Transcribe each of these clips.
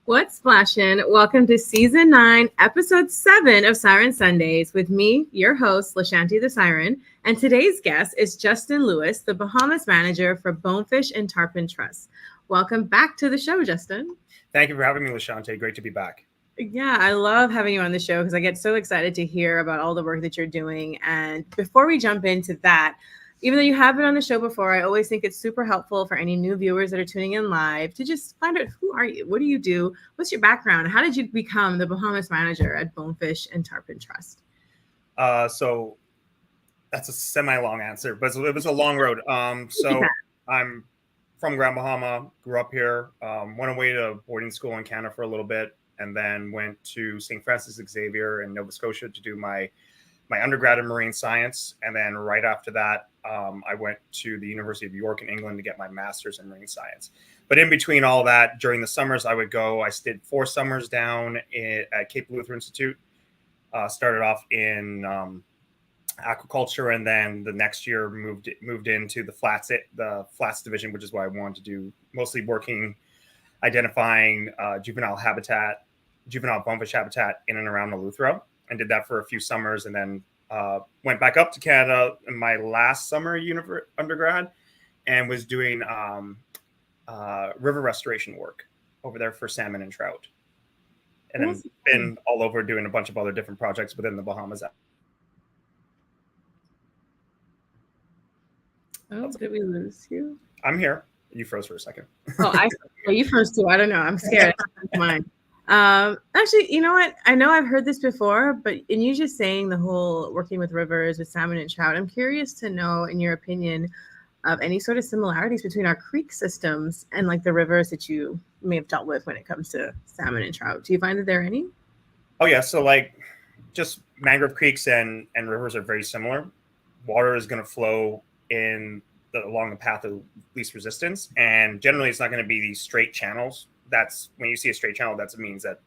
What's splashin'? Welcome to season 9, episode 7 of Siren Sundays with me, your host, Lashanti the Siren. And today's guest is Justin Lewis, the Bahamas manager for Bonefish and Tarpon Trust. Welcome back to the show, Justin. Thank you for having me, Lashanti. Great to be back. Yeah, I love having you on the show because I get so excited to hear about all the work that you're doing. And before we jump into that, even though you have been on the show before, I always think it's super helpful for any new viewers that are tuning in live to just find out, who are you? What do you do? What's your background? How did you become the Bahamas manager at Bonefish and Tarpon Trust? So that's a semi-long answer, but it was a long road. So I'm from Grand Bahama, grew up here, went away to boarding school in Canada for a little bit, and then went to St. Francis Xavier in Nova Scotia to do my undergrad in marine science. And then right after that, I went to the University of York in England to get my master's in marine science. But in between all that, during the summers, I stayed 4 summers down at Cape Luther Institute. Started off in aquaculture, and then the next year moved into the flats division, which is what I wanted to do, mostly identifying juvenile bonefish habitat in and around Eleuthero, and did that for a few summers, and then went back up to Canada in my last summer undergrad, and was doing river restoration work over there for salmon and trout, and then been all over doing a bunch of other different projects within the Bahamas. Oh, did we lose you? I'm here. You froze for a second. You froze too. I don't know. I'm scared. Mine. Actually, you know what? I know I've heard this before, but in you just saying the whole working with rivers with salmon and trout, I'm curious to know, in your opinion, of any sort of similarities between our creek systems and like the rivers that you may have dealt with when it comes to salmon and trout. Do you find that there are any? Oh yeah, so like just mangrove creeks and rivers are very similar. Water is going to flow along the path of least resistance, and generally it's not going to be these straight channels. That's when you see a straight channel, that means that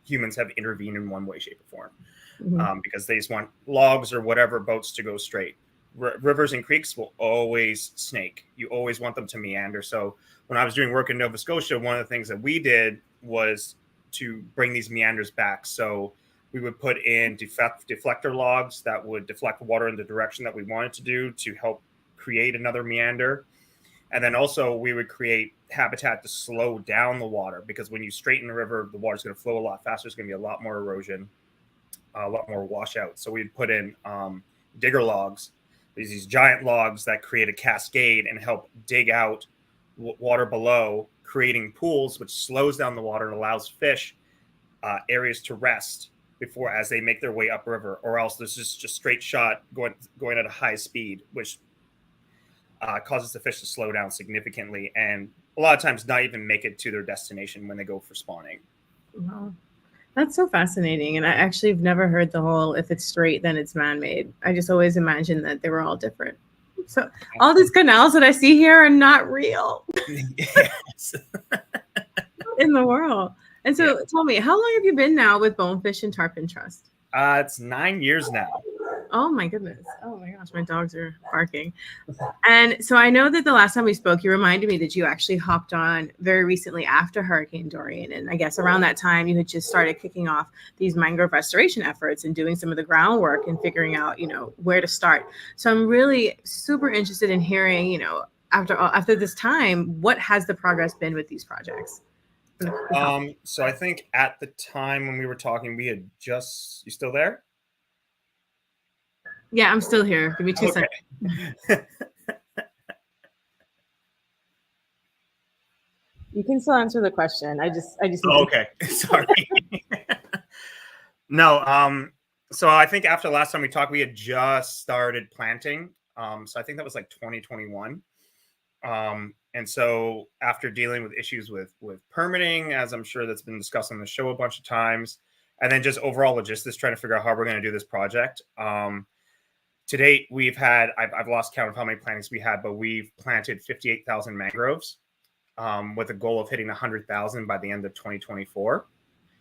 humans have intervened in one way, shape, or form, because they just want logs or whatever boats to go straight. Rivers and creeks will always snake. You always want them to meander. So when I was doing work in Nova Scotia, one of the things that we did was to bring these meanders back. So we would put in deflector logs that would deflect water in the direction that we wanted to do to help create another meander. And then also we would create habitat to slow down the water, because when you straighten the river, the water's going to flow a lot faster. There's going to be a lot more erosion, a lot more washout. So we'd put in digger logs, these giant logs that create a cascade and help dig out water below, creating pools, which slows down the water and allows fish areas to rest as they make their way upriver, or else there's just straight shot going at a high speed, which causes the fish to slow down significantly, and a lot of times not even make it to their destination when they go for spawning. Wow. That's so fascinating. And I actually have never heard the whole, if it's straight, then it's man-made. I just always imagined that they were all different. So all these canals that I see here are not real. Yes. In the world. And so tell me, how long have you been now with Bonefish and Tarpon Trust? It's 9 years now. Oh my goodness. Oh my gosh, my dogs are barking. And so I know that the last time we spoke, you reminded me that you actually hopped on very recently after Hurricane Dorian. And I guess around that time you had just started kicking off these mangrove restoration efforts and doing some of the groundwork and figuring out, where to start. So I'm really super interested in hearing, after this time, what has the progress been with these projects? So I think at the time when we were talking, we had you still there? Yeah, I'm still here. Give me 2 seconds. You can still answer the question. I just. Oh, okay. Sorry. No. So I think after the last time we talked, we had just started planting. So I think that was like 2021. And so after dealing with issues with permitting, as I'm sure that's been discussed on the show a bunch of times, and then just overall logistics, trying to figure out how we're going to do this project. To date, I've lost count of how many plantings we had, but we've planted 58,000 mangroves with a goal of hitting 100,000 by the end of 2024.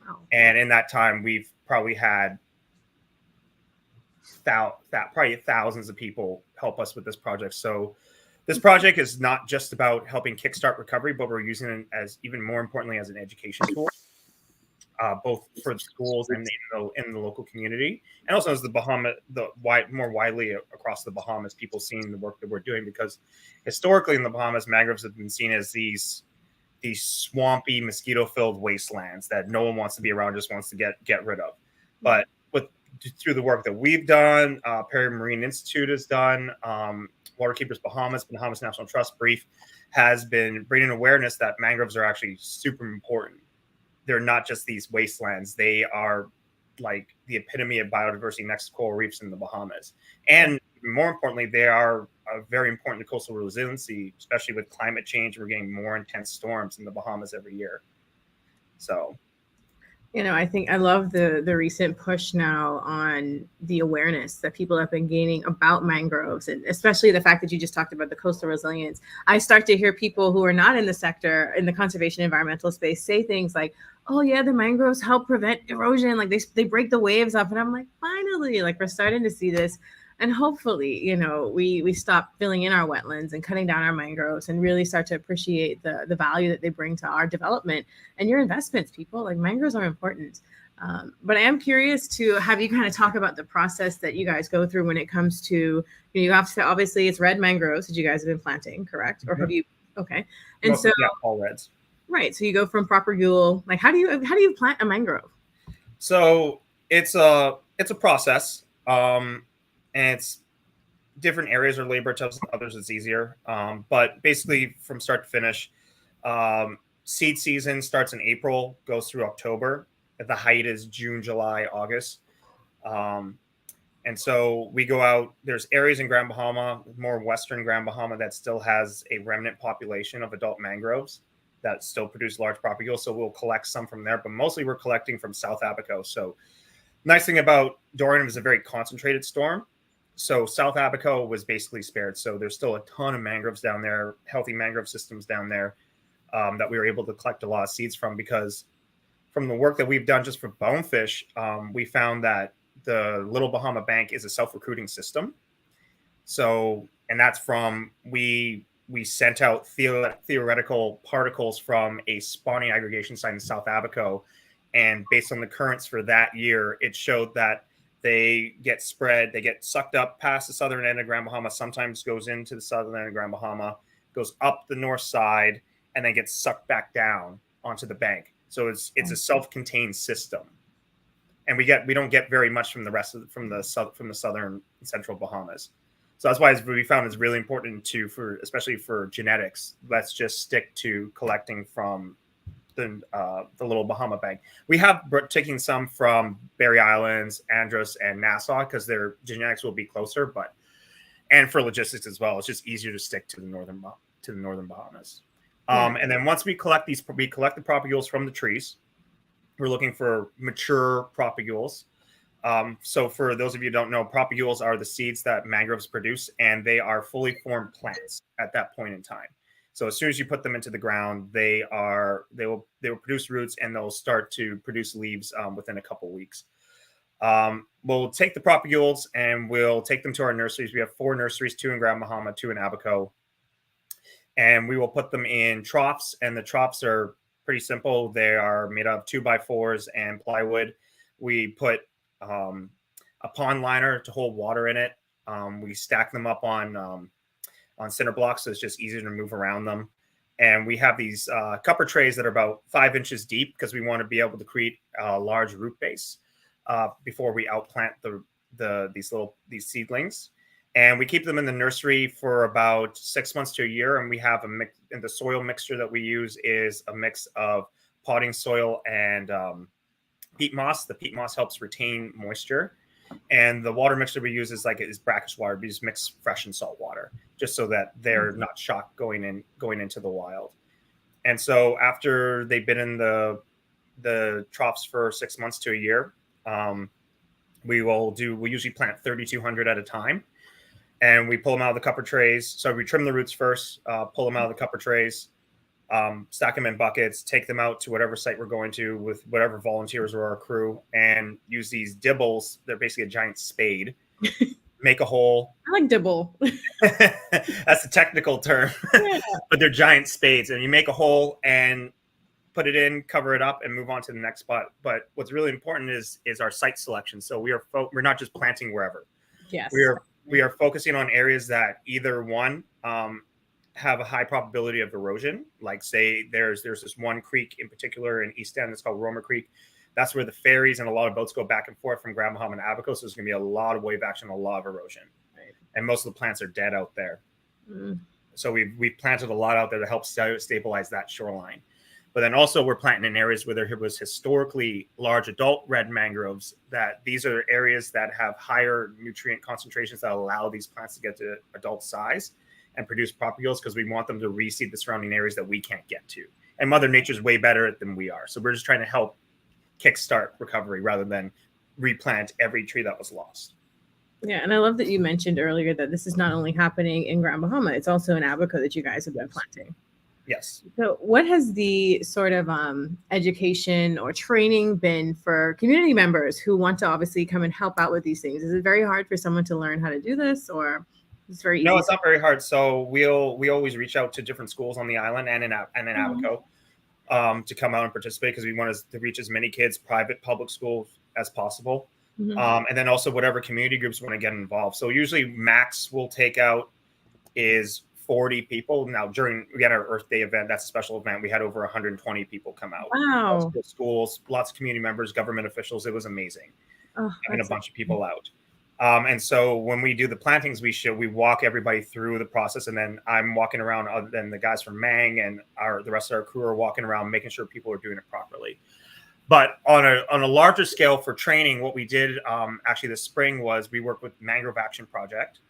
Wow. And in that time, we've probably had probably thousands of people help us with this project. So this project is not just about helping kickstart recovery, but we're using it as, even more importantly, as an education tool. both for the schools and in the local community, and also as more widely across the Bahamas, people seeing the work that we're doing, because historically in the Bahamas, mangroves have been seen as these swampy, mosquito-filled wastelands that no one wants to be around, just wants to get rid of. But through the work that we've done, Perry Marine Institute has done, Waterkeepers Bahamas National Trust Brief has been bringing awareness that mangroves are actually super important. They're not just these wastelands. They are like the epitome of biodiversity next to coral reefs in the Bahamas. And more importantly, they are very important to coastal resiliency, especially with climate change. We're getting more intense storms in the Bahamas every year. So, I think I love the recent push now on the awareness that people have been gaining about mangroves, and especially the fact that you just talked about the coastal resilience. I start to hear people who are not in the sector, in the conservation environmental space, say things like, oh yeah, the mangroves help prevent erosion, like they break the waves up. And I'm like, finally, like we're starting to see this. And hopefully, we stop filling in our wetlands and cutting down our mangroves and really start to appreciate the value that they bring to our development and your investments, people. Like mangroves are important. But I am curious to have you kind of talk about the process that you guys go through when it comes to, you have to, obviously it's red mangroves that you guys have been planting, correct? Or have you? Okay. And so yeah, all reds. Right. So you go from propagules. Like how do you plant a mangrove? So it's a process. And it's different areas are labor intensive, others it's easier. But basically from start to finish, seed season starts in April, goes through October. At the height is June, July, August. And so we go out, there's areas in Grand Bahama, more western Grand Bahama, that still has a remnant population of adult mangroves that still produce large propagules. So we'll collect some from there, but mostly we're collecting from South Abaco. So nice thing about Dorian is a very concentrated storm. So South Abaco was basically spared. So there's still a ton of mangroves down there, healthy mangrove systems down there, that we were able to collect a lot of seeds from, because from the work that we've done just for Bonefish, we found that the Little Bahama Bank is a self-recruiting system. So, and that's from, we sent out theoretical particles from a spawning aggregation site in South Abaco. And based on the currents for that year, it showed that they get spread, they get sucked up past the southern end of Grand Bahama, sometimes goes into the southern end of Grand Bahama, goes up the north side, and then gets sucked back down onto the bank. So it's a self-contained system. And we don't get very much from the rest of from the southern and central Bahamas. So that's why we found it's really important especially for genetics, let's just stick to collecting from the Little Bahama Bank. We have taken some from Berry Islands, Andros, and Nassau because their genetics will be closer, and for logistics as well, it's just easier to stick to the northern Bahamas. And then once we collect the propagules from the trees, we're looking for mature propagules. So for those of you who don't know, propagules are the seeds that mangroves produce, and they are fully formed plants at that point in time. So as soon as you put them into the ground, they will produce roots, and they'll start to produce leaves within a couple weeks. We'll take the propagules and we'll take them to our nurseries. We have 4 nurseries, 2 in Grand Bahama, 2 in Abaco. And we will put them in troughs, and the troughs are pretty simple. They are made of 2x4s and plywood. We put a pond liner to hold water in it. We stack them up on center blocks, so it's just easier to move around them. And we have these cupper trays that are about 5 inches deep because we want to be able to create a large root base before we outplant these seedlings. And we keep them in the nursery for about 6 months to a year. And we have a mix, and the soil mixture that we use is a mix of potting soil and peat moss. The peat moss helps retain moisture. And the water mixture we use is brackish water. We just mix fresh and salt water just so that they're not shocked going into the wild. And so after they've been in the troughs for 6 months to a year, we usually plant 3,200 at a time. And we pull them out of the cupper trays. So we trim the roots first, pull them out of the cupper trays, stack them in buckets, take them out to whatever site we're going to with whatever volunteers or our crew, and use these dibbles. They're basically a giant spade. Make a hole. I like dibble. That's the technical term. Yeah. But they're giant spades. And you make a hole and put it in, cover it up, and move on to the next spot. But what's really important is our site selection. So we're not just planting wherever. Yes. We are focusing on areas that either one have a high probability of erosion. Like say there's this one creek in particular in East End. It's called Romer Creek. That's where the ferries and a lot of boats go back and forth from Grand Bahama and Abaco. So there's going to be a lot of wave action, a lot of erosion. Right. And most of the plants are dead out there. Mm. So we planted a lot out there to help stabilize that shoreline. But then also we're planting in areas where there was historically large adult red mangroves, that these are areas that have higher nutrient concentrations that allow these plants to get to adult size and produce proper yields, because we want them to reseed the surrounding areas that we can't get to. And Mother Nature's way better than we are. So we're just trying to help kickstart recovery rather than replant every tree that was lost. Yeah, and I love that you mentioned earlier that this is not only happening in Grand Bahama, it's also in Abaco that you guys have been planting. Yes. So what has the sort of education or training been for community members who want to obviously come and help out with these things? Is it very hard for someone to learn how to do this, or it's very easy? No, it's not very hard. So we always reach out to different schools on the island and in Abaco to come out and participate, because we want to reach as many kids, private, public schools as possible. And then also whatever community groups want to get involved. So usually max we'll take out is 40 people. Now we had our Earth Day event. That's a special event. We had over 120 people come out. Wow. Schools, lots of community members, government officials. It was amazing. Having a bunch of people out. And so when we do the plantings, we walk everybody through the process, and then I'm walking around, other than the guys from Mang and the rest of our crew are walking around making sure people are doing it properly. But on a larger scale for training, what we did actually this spring was we worked with Mangrove Action Project.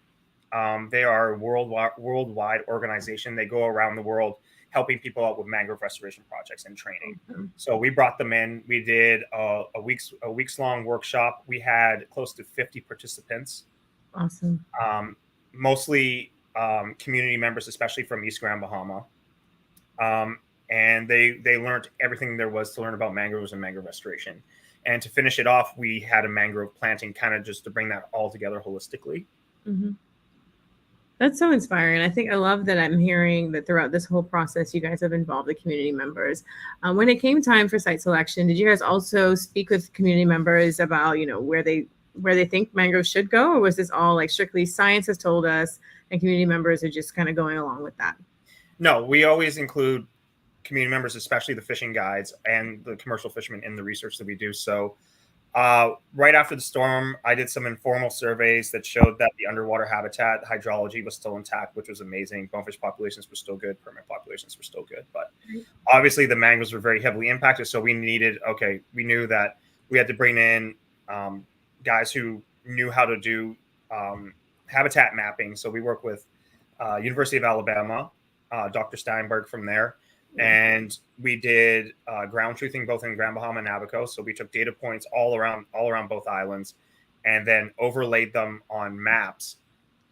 They are a worldwide organization. They go around the world helping people out with mangrove restoration projects and training. So we brought them in. We did a weeks long workshop. We had close to 50 participants. Awesome. Mostly community members, especially from East Grand Bahama. And they learned everything there was to learn about mangroves and mangrove restoration. And to finish it off, we had a mangrove planting, kind of just to bring that all together holistically. That's so inspiring. I think I love that I'm hearing that throughout this whole process, you guys have involved the community members. When it came time for site selection, did you guys also speak with community members about, where they think mangroves should go? Or was this all like strictly science has told us and community members are just kind of going along with that? No, we always include community members, especially the fishing guides and the commercial fishermen, in the research that we do. So right after the storm, I did some informal surveys that showed that the underwater habitat, the hydrology was still intact, which was amazing. Bonefish populations were still good. Permit populations were still good. But obviously the mangroves were very heavily impacted. So we knew that we had to bring in guys who knew how to do habitat mapping. So we work with University of Alabama, Dr. Steinberg from there. And we did ground truthing both in Grand Bahama and Abaco. So we took data points all around both islands, and then overlaid them on maps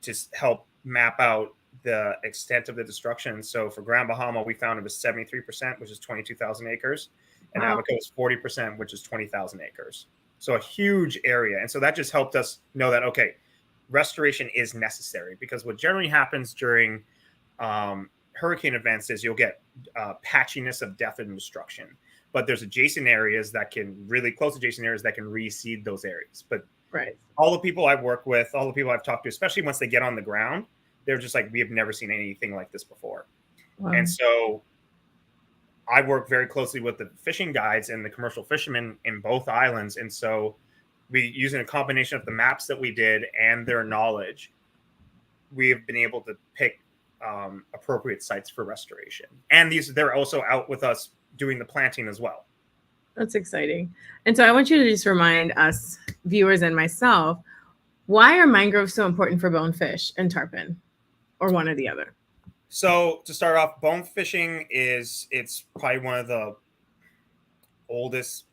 to help map out the extent of the destruction. So for Grand Bahama, we found it was 73%, which is 22,000 acres, and Abaco is 40%, which is 20,000 acres. So a huge area. And so that just helped us know that, okay, restoration is necessary, because what generally happens during hurricane events is you'll get patchiness of death and destruction, but there's adjacent areas that can reseed those areas. But all the people I've worked with, all the people I've talked to, especially once they get on the ground, they're just like, we have never seen anything like this before. And so I work very closely with the fishing guides and the commercial fishermen in both islands. And so we, using a combination of the maps that we did and their knowledge, we have been able to pick appropriate sites for restoration. And they're also out with us doing the planting as well. That's exciting. And so I want you to just remind us, viewers and myself, why are mangroves so important for bonefish and tarpon, or one or the other? So to start off, bone fishing it's probably one of the oldest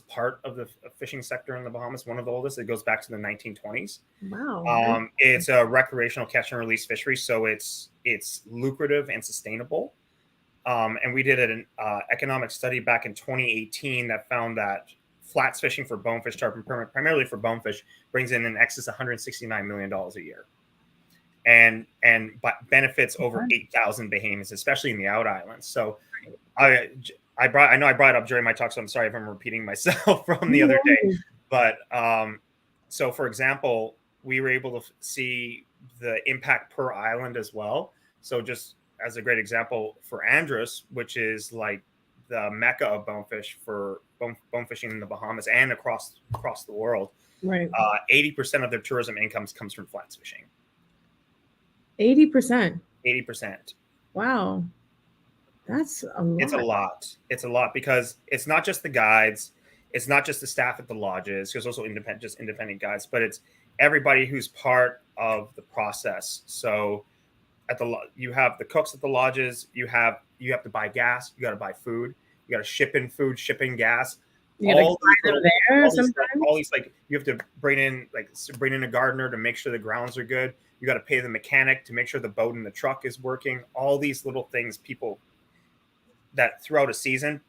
part of the fishing sector in the Bahamas, one of the oldest. It goes back to the 1920s. Wow. It's a recreational catch and release fishery, so it's lucrative and sustainable. And we did an economic study back in 2018 that found that flats fishing for bonefish, tarpon, primarily for bonefish, brings in excess of $169 million a year. benefits over 8,000 Bahamas, especially in the out islands. So I know I brought it up during my talk, so I'm sorry if I'm repeating myself from the other day. But so for example, we were able to see the impact per island as well. So just as a great example for Andros, which is like the mecca of bonefish for bone fishing in the Bahamas and across the world, right? 80% of their tourism incomes comes from flats fishing. 80%. 80%. Wow, that's a lot. It's a lot. It's a lot because it's not just the guides, it's not just the staff at the lodges. There's also independent guides, but it's everybody who's part of the process. So you have the cooks at the lodges. You have to buy gas. You got to buy food. You got to ship in food, ship in gas. You got to buy them there sometimes. All these like you have to bring in a gardener to make sure the grounds are good. You got to pay the mechanic to make sure the boat and the truck is working. All these little things, people that throughout a season,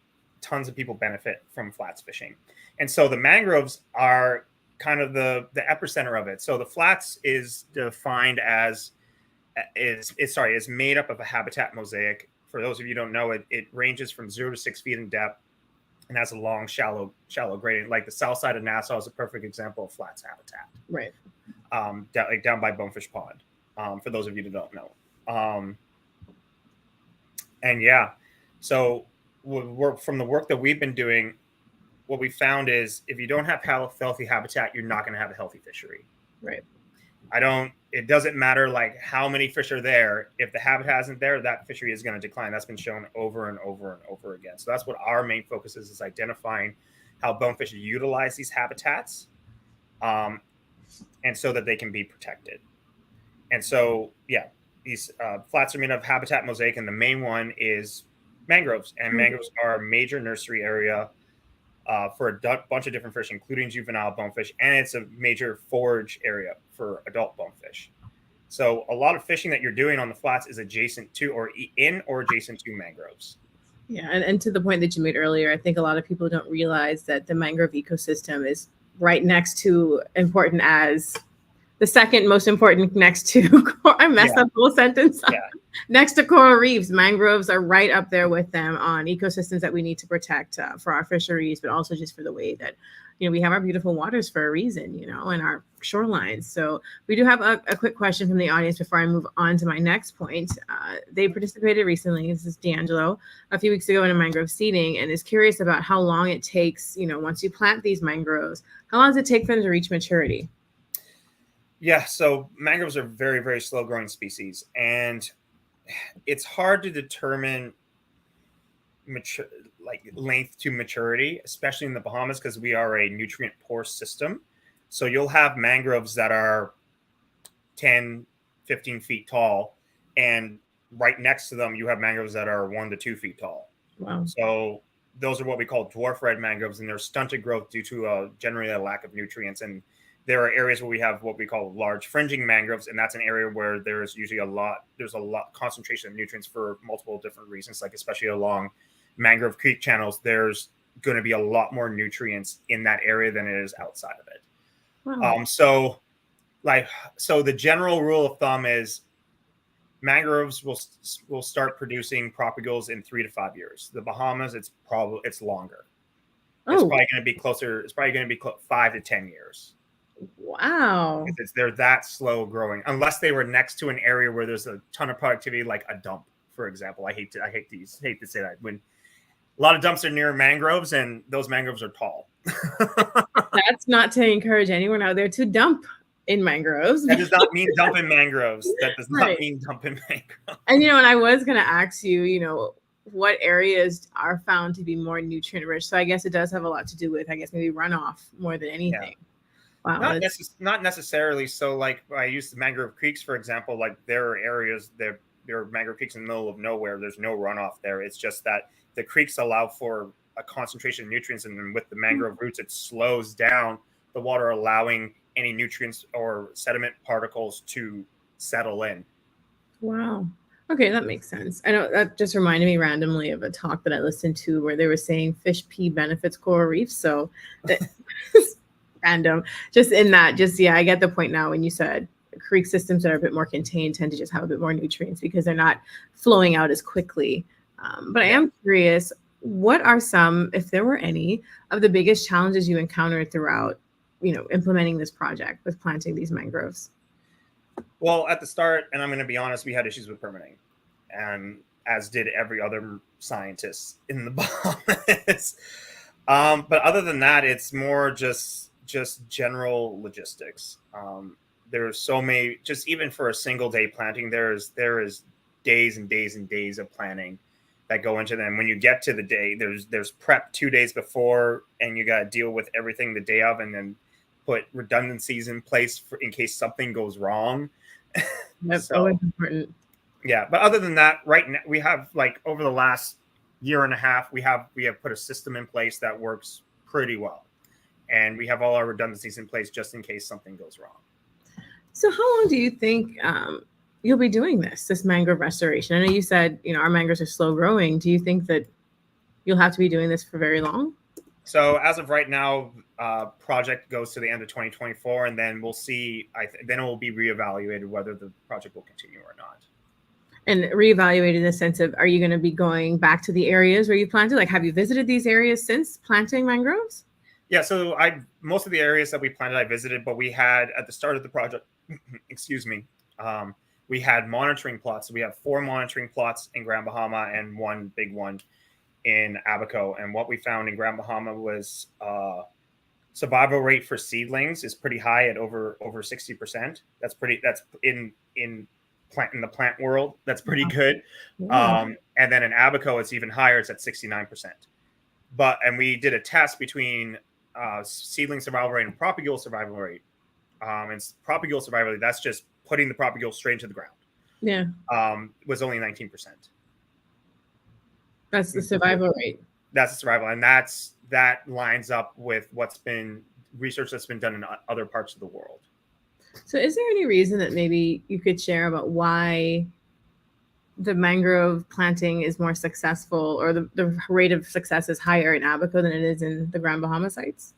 tons of people benefit from flats fishing. And so the mangroves are kind of the epicenter of it. So the flats is defined as is made up of a habitat mosaic. For those of you who don't know, it ranges from 0 to 6 feet in depth and has a long, shallow gradient. Like the south side of Nassau is a perfect example of flats habitat. Right. Down by Bonefish Pond, for those of you that don't know. And yeah, so from the work that we've been doing, what we found is if you don't have healthy habitat, you're not going to have a healthy fishery. Right. It doesn't matter like how many fish are there. If the habitat isn't there, that fishery is going to decline. That's been shown over and over and over again. So that's what our main focus is identifying how bonefish utilize these habitats, and so that they can be protected. And so, yeah, these flats are made of habitat mosaic, and the main one is mangroves. And mangroves are a major nursery area for a bunch of different fish, including juvenile bonefish, and it's a major forage area for adult bonefish. So a lot of fishing that you're doing on the flats is adjacent to or adjacent to mangroves. Yeah, and to the point that you made earlier, I think a lot of people don't realize that the mangrove ecosystem is right next to important as the second most important next to I messed up the whole sentence. Yeah. Next to coral reefs, mangroves are right up there with them on ecosystems that we need to protect for our fisheries, but also just for the way that, we have our beautiful waters for a reason, and our shorelines. So we do have a quick question from the audience before I move on to my next point. They participated recently, this is D'Angelo, a few weeks ago in a mangrove seeding, and is curious about how long it takes, once you plant these mangroves, how long does it take for them to reach maturity? Yeah, so mangroves are very, very slow growing species, and it's hard to determine length to maturity, especially in the Bahamas, because we are a nutrient poor system. So you'll have mangroves that are 10, 15 feet tall, and right next to them, you have mangroves that are 1 to 2 feet tall. Wow. So those are what we call dwarf red mangroves, and they're stunted growth due to generally a lack of nutrients. And there are areas where we have what we call large fringing mangroves, and that's an area where there's usually a lot concentration of nutrients for multiple different reasons, like especially along mangrove creek channels, there's going to be a lot more nutrients in that area than it is outside of it. Wow. So the general rule of thumb is mangroves will start producing propagules in 3 to 5 years. The Bahamas, it's longer. It's probably going to be closer. It's probably going to be 5 to 10 years. Wow. They're that slow growing, unless they were next to an area where there's a ton of productivity, like a dump, for example. I hate to say that, when a lot of dumps are near mangroves and those mangroves are tall. That's not to encourage anyone out there to dump in mangroves. That does not mean dump in mangroves. That does not mean dump in mangroves. And and I was going to ask you, what areas are found to be more nutrient rich? So I guess it does have a lot to do with, maybe runoff more than anything. Yeah. Wow. Not necessarily. So like I use the mangrove creeks, for example, like there are areas there are mangrove creeks in the middle of nowhere. There's no runoff there. It's just that the creeks allow for a concentration of nutrients, and then with the mangrove roots, it slows down the water, allowing any nutrients or sediment particles to settle in. Wow. Okay, that makes sense. I know that just reminded me randomly of a talk that I listened to where they were saying fish pee benefits coral reefs. So that random. Just in that, I get the point now when you said creek systems that are a bit more contained tend to just have a bit more nutrients because they're not flowing out as quickly. But I am curious, what are some, if there were any, of the biggest challenges you encountered throughout, implementing this project with planting these mangroves? Well, at the start, and I'm going to be honest, we had issues with permitting, and as did every other scientist in the Bahamas. But other than that, it's more just general logistics. There's so many, just even for a single day planting, there is days and days and days of planning that go into them. When you get to the day, there's prep 2 days before, and you got to deal with everything the day of, and then put redundancies in place in case something goes wrong. That's So, always important. yeah, but other than that, right now we have, like, over the last year and a half, we have put a system in place that works pretty well, and we have all our redundancies in place just in case something goes wrong. So how long do you think you'll be doing this mangrove restoration? I know you said, our mangroves are slow growing. Do you think that you'll have to be doing this for very long? So as of right now, project goes to the end of 2024, and then we'll see. Then it will be reevaluated whether the project will continue or not. And reevaluated in the sense of, are you going to be going back to the areas where you planted? Like, have you visited these areas since planting mangroves? Yeah, so most of the areas that we planted, I visited, but we had at the start of the project, excuse me, we had monitoring plots. So we have 4 monitoring plots in Grand Bahama and 1 big one in Abaco. And what we found in Grand Bahama was survival rate for seedlings is pretty high at over 60%. That's in the plant world. That's pretty good. And then in Abaco, it's even higher. It's at 69%. And we did a test between seedling survival rate and propagule survival rate. And propagule survival rate, that's just putting the propagule straight into the ground. Yeah. Was only 19%. That's the survival rate. That's the survival. And that lines up with research that's been done in other parts of the world. So is there any reason that maybe you could share about why the mangrove planting is more successful, or the rate of success is higher in Abaco than it is in the Grand Bahama sites?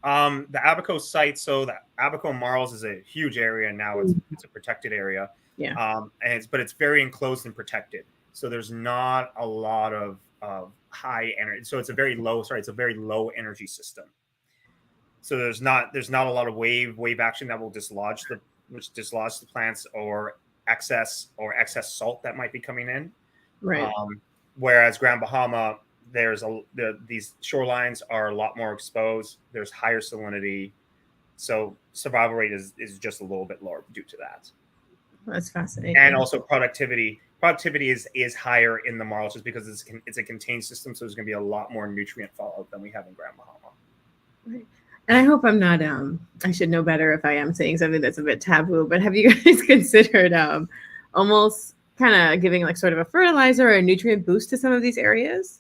The Abaco site, so the Abaco Marls is a huge area now. It's a protected area. Yeah. But it's very enclosed and protected. So there's not a lot of high energy. So it's a very low energy system. So there's not a lot of wave action that will dislodge the plants, or excess salt that might be coming in. Right. Whereas Grand Bahama, these shorelines are a lot more exposed. There's higher salinity, so survival rate is just a little bit lower due to that. That's fascinating. And also productivity is higher in the Marls just because it's a contained system, so there's going to be a lot more nutrient fallout than we have in Grand Bahama. Right. And I hope I'm not, I should know better if I am saying something that's a bit taboo, but have you guys considered almost kind of giving like sort of a fertilizer or a nutrient boost to some of these areas?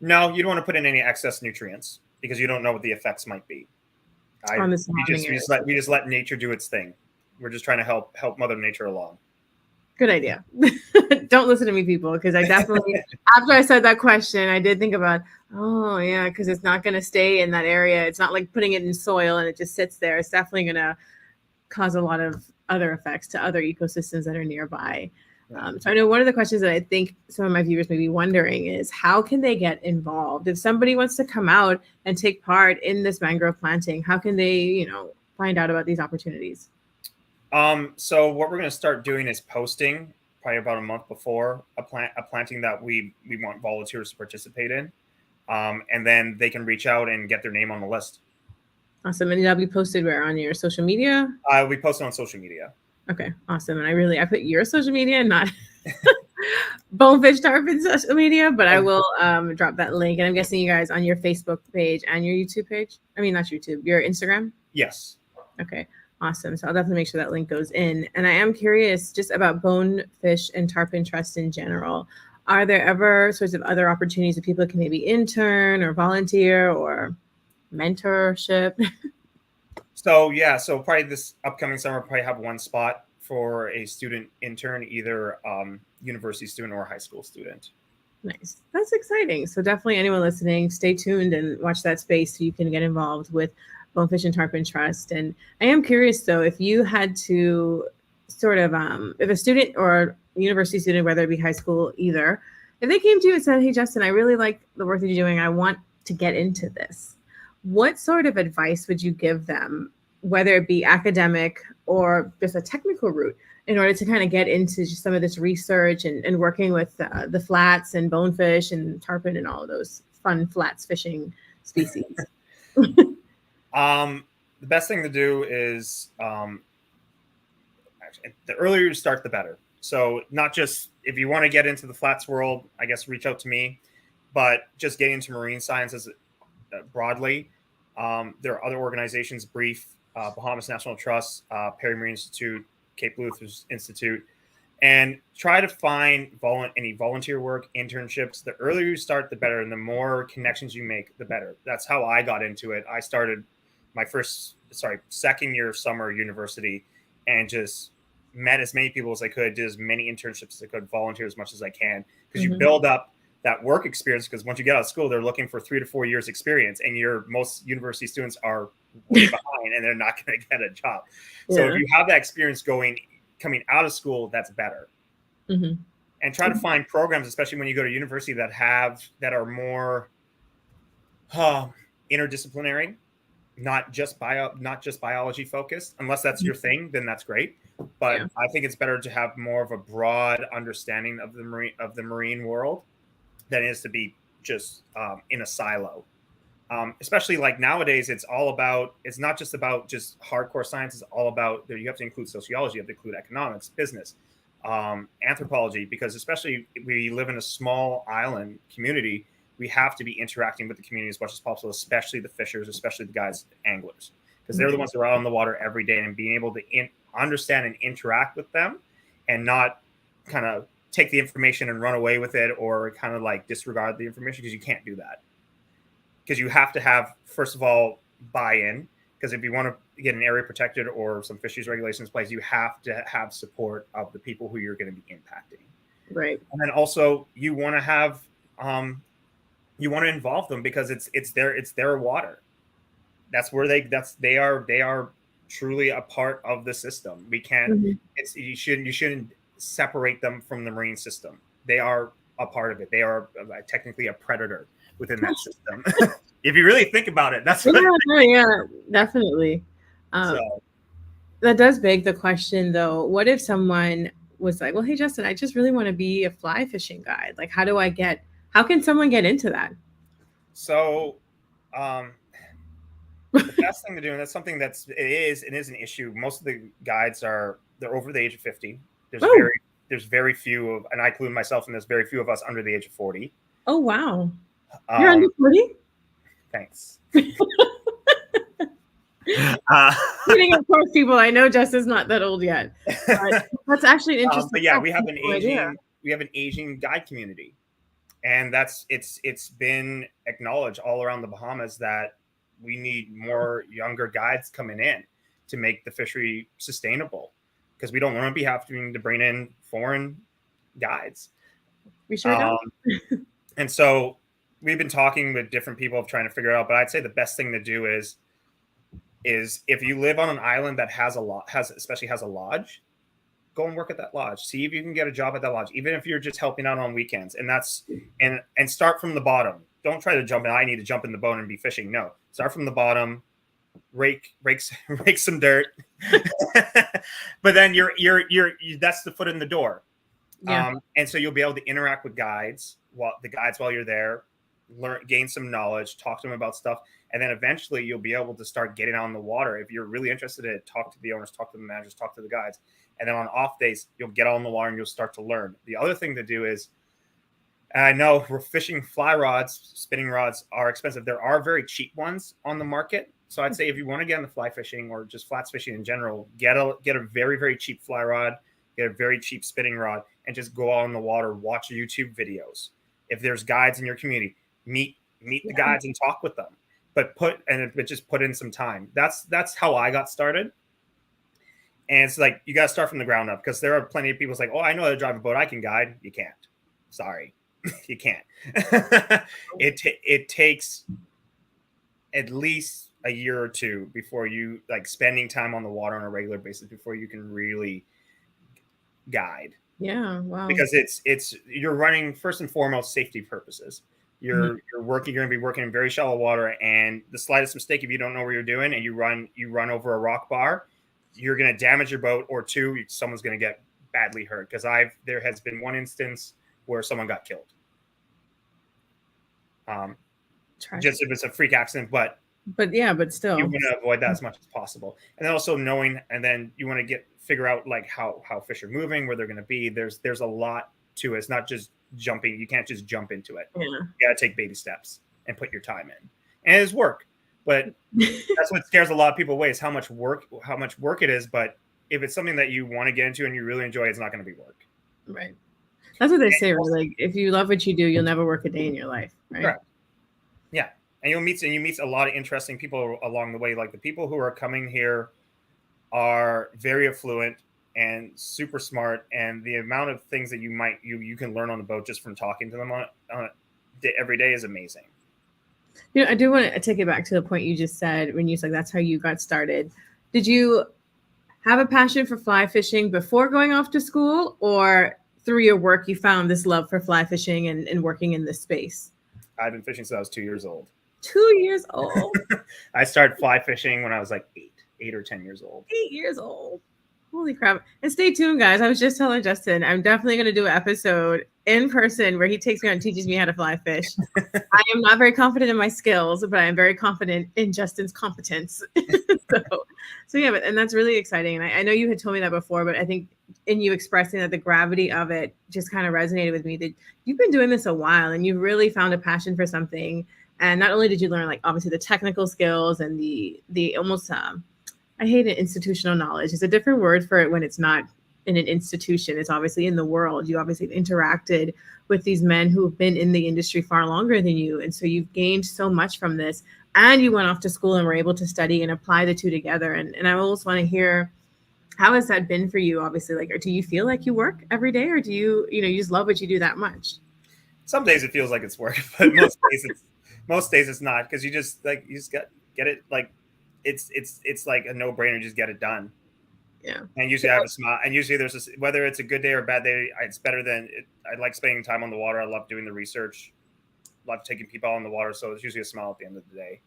No, you don't want to put in any excess nutrients because you don't know what the effects might be. We just let nature do its thing. We're just trying to help Mother Nature along. Good idea. Don't listen to me, people, because I definitely, after I said that question, I did think about, oh, yeah, because it's not going to stay in that area. It's not like putting it in soil and it just sits there. It's definitely going to cause a lot of other effects to other ecosystems that are nearby. So I know one of the questions that I think some of my viewers may be wondering is, how can they get involved? If somebody wants to come out and take part in this mangrove planting, how can they, find out about these opportunities? So what we're going to start doing is posting probably about a month before a planting that we want volunteers to participate in. And then they can reach out and get their name on the list. Awesome. And that'll be posted where, on your social media? We post it on social media. Okay, awesome. And I put your social media, not Bonefish Tarpon social media, but I will drop that link. And I'm guessing you guys on your Facebook page and your YouTube page. I mean, not YouTube, your Instagram? Yes. Okay. Awesome. So I'll definitely make sure that link goes in. And I am curious just about Bonefish and Tarpon Trust in general. Are there ever sorts of other opportunities that people can maybe intern or volunteer or mentorship? So probably this upcoming summer, probably have one spot for a student intern, either university student or high school student. Nice. That's exciting. So definitely anyone listening, stay tuned and watch that space so you can get involved with Bonefish and Tarpon Trust. And I am curious though, if you had to sort of, if a student or a university student, whether it be high school, either, if they came to you and said, "Hey, Justin, I really like the work that you're doing. I want to get into this," what sort of advice would you give them, whether it be academic or just a technical route, in order to kind of get into just some of this research and working with the flats and bonefish and tarpon and all of those fun flats fishing species? The best thing to do is actually, the earlier you start, the better. So not just if you want to get into the flats world, I guess reach out to me, but just getting into marine sciences broadly. There are other organizations, Brief, Bahamas National Trust, Perry Marine Institute, Cape Luther's Institute, and try to find any volunteer work, internships. The earlier you start, the better, and the more connections you make, the better. That's how I got into it. I started my second year of summer university and just met as many people as I could, did as many internships as I could, volunteer as much as I can, because you build up that work experience. Because once you get out of school, they're looking for 3 to 4 years experience, and most university students are way behind, and they're not going to get a job. So if you have that experience coming out of school, that's better. And try to find programs, especially when you go to university, that are more interdisciplinary, not just biology focused. Unless that's your thing, then that's great. But I think it's better to have more of a broad understanding of the marine world than it is to be just in a silo. Especially like nowadays, it's not just about just hardcore science. It's all about, you have to include sociology, you have to include economics, business, anthropology, because especially we live in a small island community, we have to be interacting with the community as much as possible, especially the fishers, especially the guys, anglers, because they're the ones that are out on the water every day, and being able to understand and interact with them and not kind of take the information and run away with it, or kind of like disregard the information, because you can't do that. Because you have to have, first of all, buy-in, because if you want to get an area protected or some fisheries regulations in place, you have to have support of the people who you're going to be impacting. Right. And then also you want to have, you want to involve them, because it's their water. That's where they are truly a part of the system. We can't, you shouldn't separate them from the marine system. They are a part of it. They are technically a predator within that system. If you really think about it, that's definitely. That does beg the question though, what if someone was like, "Well, hey Justin, I just really want to be a fly fishing guide. Like, how can someone get into that?" So the best thing to do, and that's something it is an issue. Most of the guides they're over the age of 50. There's very few of, and I include myself in this, very few of us under the age of 40. Oh wow. You're under 40? Thanks. Of course, people. I know Justin's not that old yet. But that's actually an interesting. But yeah, we have an Asian guide community, and it's been acknowledged all around the Bahamas that we need more younger guides coming in to make the fishery sustainable, because we don't want to be having to bring in foreign guides. We sure don't. And so we've been talking with different people trying to figure it out, but I'd say the best thing to do is if you live on an island that has a lodge, go and work at that lodge. See if you can get a job at that lodge, even if you're just helping out on weekends. And start from the bottom. Don't try to jump in. I need to jump in the boat and be fishing. No, start from the bottom, rake some dirt, but then that's the foot in the door. Yeah. And so you'll be able to interact with guides while you're there, gain some knowledge, talk to them about stuff. And then eventually you'll be able to start getting on the water. If you're really interested in it, talk to the owners, talk to the managers, talk to the guides. And then on off days, you'll get on the water and you'll start to learn. The other thing to do is, and I know we're fishing fly rods, spinning rods are expensive. There are very cheap ones on the market. So I'd say if you want to get into fly fishing or just flats fishing in general, get a very, very cheap fly rod, get a very cheap spinning rod, and just go out on the water, watch YouTube videos. If there's guides in your community, meet the guides and talk with them. But just put in some time. That's how I got started. And it's like, you got to start from the ground up, because there are plenty of people who's like, "Oh, I know how to drive a boat. I can guide." You can't. Sorry. You can't. It takes at least a year or two before you like spending time on the water on a regular basis before you can really guide. Yeah. Wow. Because it's you're running first and foremost safety purposes. You're going to be working in very shallow water, and the slightest mistake, if you don't know what you're doing and you run over a rock bar, you're going to damage your boat, or two, someone's going to get badly hurt. Because there has been one instance where someone got killed. Just if it's a freak accident, but still you want to avoid that as much as possible. And then also knowing, and then you want to figure out like how fish are moving, where they're going to be. There's a lot to it. It's not just jumping. You can't just jump into it. Yeah. You got to take baby steps and put your time in. And it's work, but that's what scares a lot of people away, is how much work it is. But if it's something that you want to get into and you really enjoy, it's not going to be work. Right. That's what they say. Right? Like, if you love what you do, you'll never work a day in your life. Right. Correct. Yeah. And you meet a lot of interesting people along the way. Like the people who are coming here are very affluent and super smart, and the amount of things that you can learn on the boat just from talking to them on every day is amazing. You know, I do want to take it back to the point you just said when you said that's how you got started. Did you have a passion for fly fishing before going off to school, or through your work you found this love for fly fishing and working in this space? I've been fishing since I was 2 years old. 2 years old? I started fly fishing when I was like 8 or 10 years old. 8 years old. Holy crap. And stay tuned, guys. I was just telling Justin, I'm definitely going to do an episode in person where he takes me out and teaches me how to fly fish. I am not very confident in my skills, but I am very confident in Justin's competence. So yeah, and that's really exciting. And I know you had told me that before, but I think in you expressing that, the gravity of it just kind of resonated with me, that you've been doing this a while and you've really found a passion for something. And not only did you learn, like, obviously the technical skills and the almost, I hate it, institutional knowledge. It's a different word for it when it's not in an institution. It's obviously in the world. You obviously interacted with these men who have been in the industry far longer than you. And so you've gained so much from this. And you went off to school and were able to study and apply the two together. And I always want to hear, how has that been for you? Obviously, like, or do you feel like you work every day, or do you just love what you do that much? Some days it feels like it's work, but most days it's not, because you just get it. Like it's like a no-brainer. Just get it done. Yeah. And usually I have a smile. And usually whether it's a good day or a bad day, it's better than it. I like spending time on the water. I love doing the research. Love taking people on the water. So it's usually a smile at the end of the day.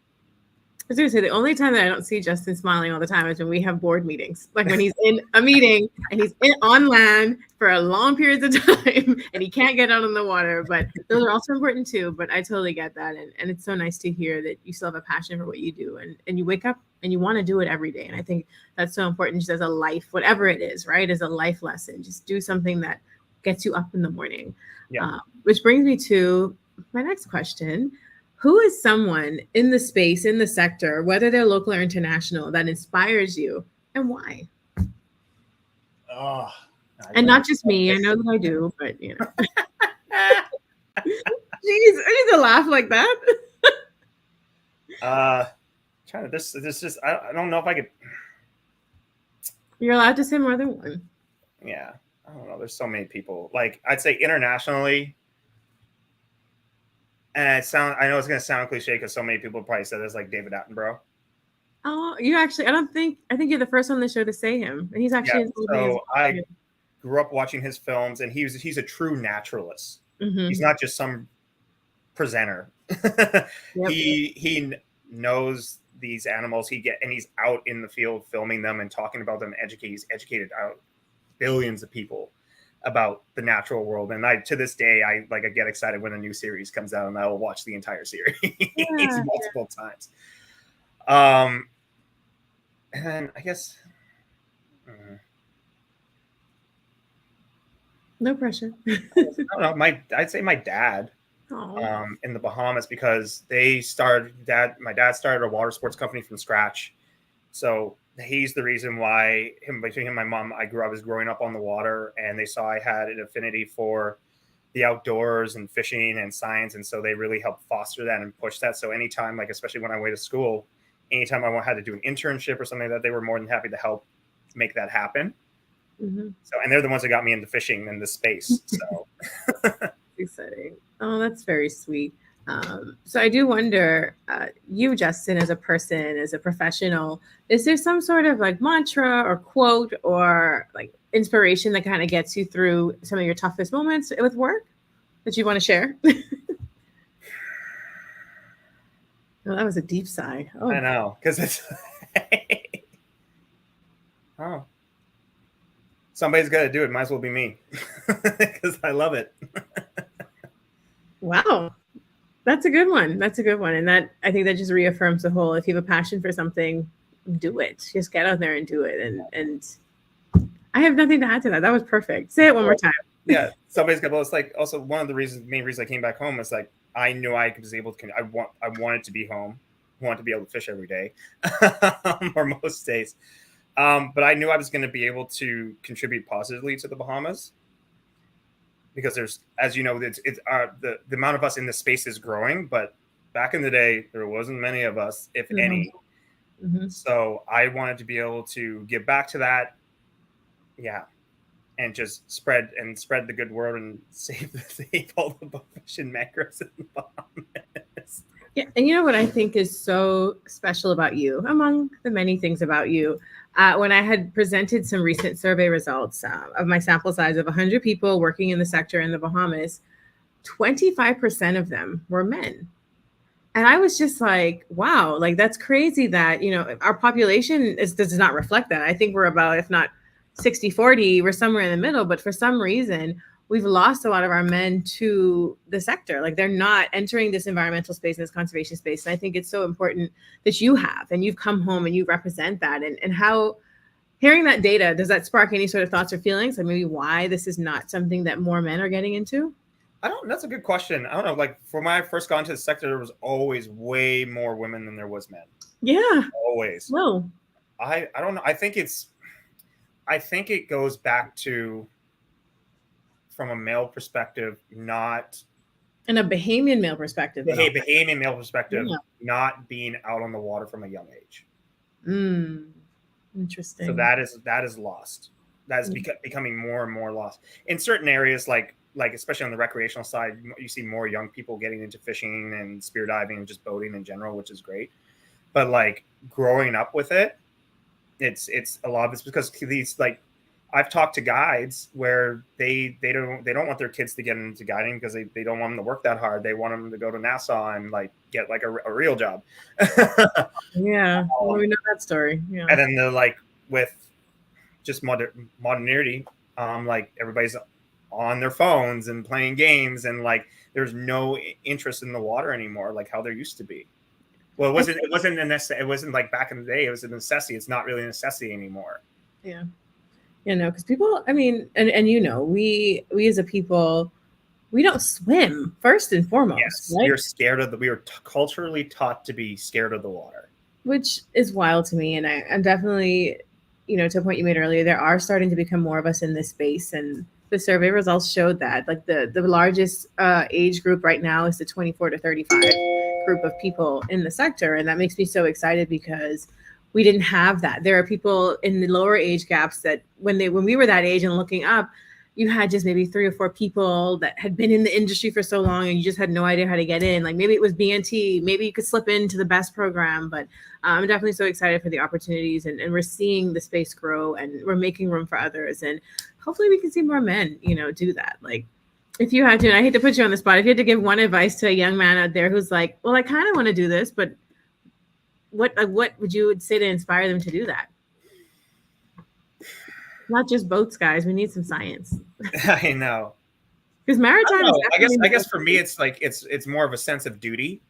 I was going to say, the only time that I don't see Justin smiling all the time is when we have board meetings. Like when he's in a meeting and he's on land for a long periods of time and he can't get out on the water. But those are also important too. But I totally get that. And it's so nice to hear that you still have a passion for what you do. And you wake up and you want to do it every day. And I think that's so important, just as a life, whatever it is, right? As a life lesson, just do something that gets you up in the morning. Yeah. Which brings me to my next question. Who is someone in the space, in the sector, whether they're local or international, that inspires you, and why? Oh, and not just me. I know that I do, but you know. Jeez, I need to laugh like that. Trying to this just I don't know if I could. You're allowed to say more than one. Yeah, I don't know. There's so many people. Like, I'd say internationally. And I know it's going to sound cliche because so many people probably said this, like David Attenborough. Oh, you actually, I think you're the first on the show to say him. And he's actually, so I grew up watching his films, and he's a true naturalist. Mm-hmm. He's not just some presenter. Yep. He knows these animals. And he's out in the field filming them and talking about them. He's educated out billions of people about the natural world. And to this day, I get excited when a new series comes out, and I will watch the entire series multiple times. And then I guess no pressure. I don't know. I'd say my dad in the Bahamas, because my dad started a water sports company from scratch. So he's the reason why between him and my mom, I was growing up on the water, and they saw I had an affinity for the outdoors and fishing and science. And so they really helped foster that and push that. So anytime, like, especially when I went to school, anytime I had to do an internship or something like that, they were more than happy to help make that happen. Mm-hmm. So, and they're the ones that got me into fishing in this space. So exciting. Oh, that's very sweet. So I do wonder, you, Justin, as a person, as a professional, is there some sort of like mantra or quote or like inspiration that kind of gets you through some of your toughest moments with work that you want to share? Oh, that was a deep sigh. I Oh, know, because it's oh, somebody's got to do it. Might as well be me, because I love it. wow. That's a good one. That's a good one. And that, I think that just reaffirms the whole, if you have a passion for something, do it. Just get out there and do it. And I have nothing to add to that. That was perfect. Say it one more time. Yeah, somebody's got. Well, it's like also one of the main reasons I came back home is like I knew I was able to. I wanted to be home. I wanted to be able to fish every day, or most days. But I knew I was going to be able to contribute positively to the Bahamas because there's, as you know, the amount of us in the space is growing. But back in the day, there wasn't many of us, if any. Mm-hmm. So I wanted to be able to give back to that. Yeah, and just spread the good word and save all the bonefish and mangroves in the Bahamas. Yeah, and you know what I think is so special about you, among the many things about you, when I had presented some recent survey results of my sample size of 100 people working in the sector in the Bahamas, 25% of them were men. And I was just like, wow, like that's crazy that, our population does not reflect that. I think we're about, if not 60-40, we're somewhere in the middle. But for some reason, we've lost a lot of our men to the sector. Like they're not entering this environmental space and this conservation space. And I think it's so important that you have, and you've come home and you represent that. And how, hearing that data, does that spark any sort of thoughts or feelings? Like maybe why this is not something that more men are getting into? That's a good question. I don't know. Like for when I first got into the sector, there was always way more women than there was men. Yeah. Always. No. I don't know. I think it goes back to, from a male perspective, not in a Bahamian male perspective. Bahamian male perspective, Yeah. not being out on the water from a young age. Interesting. So that is lost. That is becoming more and more lost in certain areas, like especially on the recreational side. You see more young people getting into fishing and spear diving and just boating in general, which is great. But like growing up with it, it's a lot of it's because these, like, I've talked to guides where they don't want their kids to get into guiding because they don't want them to work that hard. They want them to go to NASA and like get like a real job. Yeah, well, we know that story. Yeah, and then they're like, with just modernity, like everybody's on their phones and playing games, and like there's no interest in the water anymore, like how there used to be. Well, it wasn't a necessity. It wasn't like back in the day. It was a necessity. It's not really a necessity anymore. Yeah. Because people, I mean, and we as a people, we don't swim first and foremost. Yes, right? we are scared of we are culturally taught to be scared of the water, which is wild to me. And I'm definitely, to a point you made earlier, there are starting to become more of us in this space, and the survey results showed that. Like the largest age group right now is the 24 to 35 group of people in the sector, and that makes me so excited because we didn't have that. There are people in the lower age gaps that when we were that age and looking up, you had just maybe 3 or 4 people that had been in the industry for so long and you just had no idea how to get in. Like maybe it was BNT, maybe you could slip into the best program, but I'm definitely so excited for the opportunities, and we're seeing the space grow and we're making room for others. And hopefully we can see more men, do that. Like if you had to, and I hate to put you on the spot, if you had to give one advice to a young man out there who's like, well, I kind of want to do this, but what would you say to inspire them to do that? Not just boats, guys. We need some science. I know. Because maritime is I guess for me it's like it's more of a sense of duty,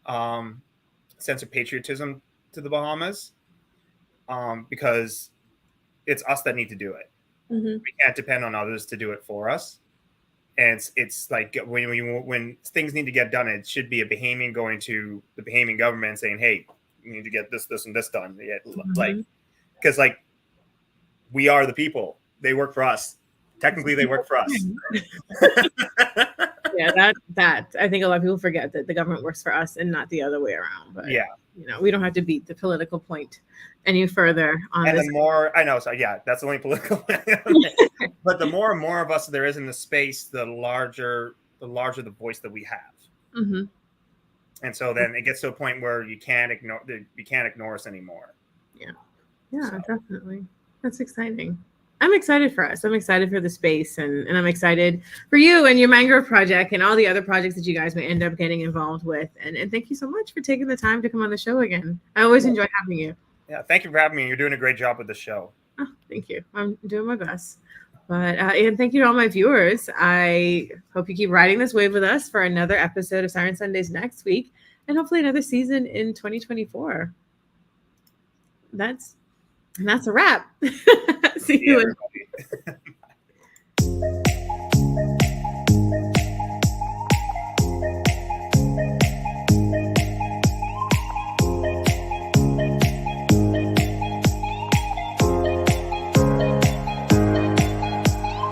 sense of patriotism to the Bahamas, because it's us that need to do it. Mm-hmm. We can't depend on others to do it for us. And it's like when things need to get done, it should be a Bahamian going to the Bahamian government saying, "Hey, you need to get this, and this done." Mm-hmm. Like, because like we are the people; they work for us. Technically, they work for us. Yeah, that I think a lot of people forget that the government works for us and not the other way around. But yeah, we don't have to beat the political point any further on and this. the more I know, so yeah, that's the only political. But the more and more of us there is in the space, the larger the voice that we have. Mm-hmm. And so then it gets to a point where you can't ignore us anymore. Yeah, definitely. That's exciting. I'm excited for us. I'm excited for the space, and I'm excited for you and your mangrove project and all the other projects that you guys may end up getting involved with. And thank you so much for taking the time to come on the show again. I always enjoy having you. Yeah, thank you for having me. You're doing a great job with the show. Oh, thank you. I'm doing my best. But and thank you to all my viewers. I hope you keep riding this wave with us for another episode of Siren Sundays next week, and hopefully another season in 2024. That's a wrap. See you. Everybody.